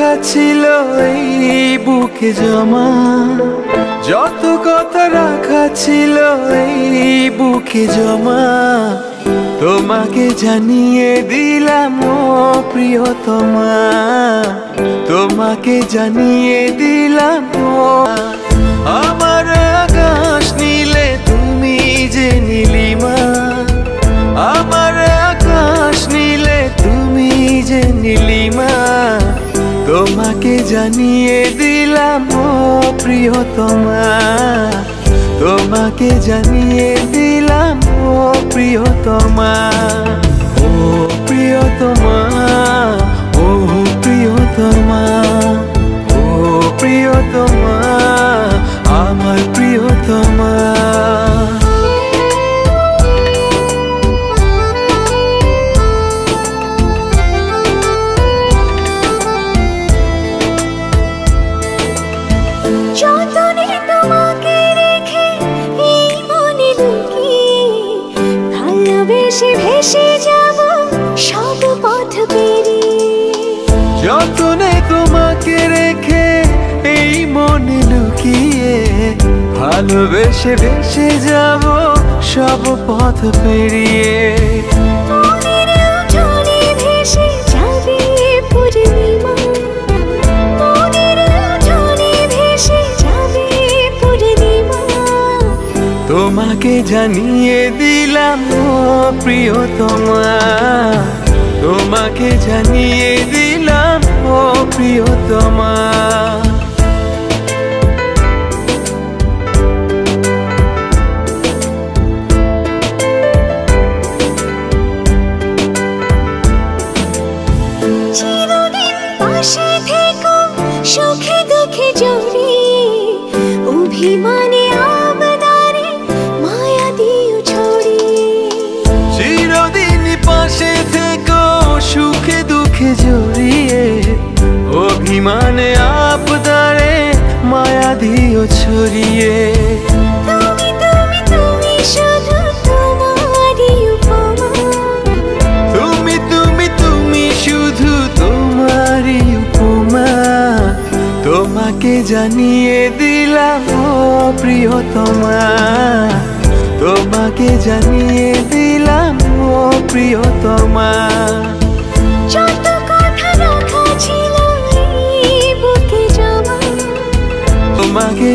রাখা ছিল এই বুকে জমা, যত কথা রাখা ছিল এই বুকে জমা, তোমাকে জানিয়ে দিলাম ও প্রিয়তমা, তোমাকে জানিয়ে দিলাম ও। আমার আকাশ নীলে তুমি যে নীলিমা, আমার আকাশ নীলে তুমি যে নীলিমা, তোমাকে জানিয়ে দিলাম ও প্রিয়তমা, তোমাকে জানিয়ে দিলাম ও প্রিয়তমা, ও প্রিয়তমা, ও প্রিয়তমা, ও প্রিয়তমা, আমার প্রিয়তমা। যতনে তোমাকে রেখে এই মনে লুকিয়ে, ভালোবেসে ভেসে যাব সব পথ পেরিয়ে। যতনে তোমাকে রেখে এই মনে লুকিয়ে, ভালোবেসে ভেসে যাব সব পথ পেরিয়ে। মনের জলে ভেসে যাবে পূর্ণিমা, মনের জলে ভেসে যাবে পূর্ণিমা, তোমাকে জানিয়ে দিলাম ও প্রিয়তমা, তোমাকে জানিয়ে দিলাম ও প্রিয়তমা। চিরদিন পাশে থেকো সুখে দুঃখে জড়িয়ে, অভিমানে আবদারে মায়া দিও ছড়িয়ে। চিরদিন পাশে থেকো সুখে দুঃখে জড়িয়ে, অভিমানে আবদারে মায়া দিও ছড়িয়ে। তুমি তুমি তুমি শুধু তোমারই উপমা, তুমি তুমি তুমি শুধু তোমারই উপমা, তোমাকে জানিয়ে দিলাম ও প্রিয়তমা, তোমাকে জানিয়ে দিলাম ও প্রিয়তমা। যত কথা রাখা ছিল এই বুকে জমা, তোমাকে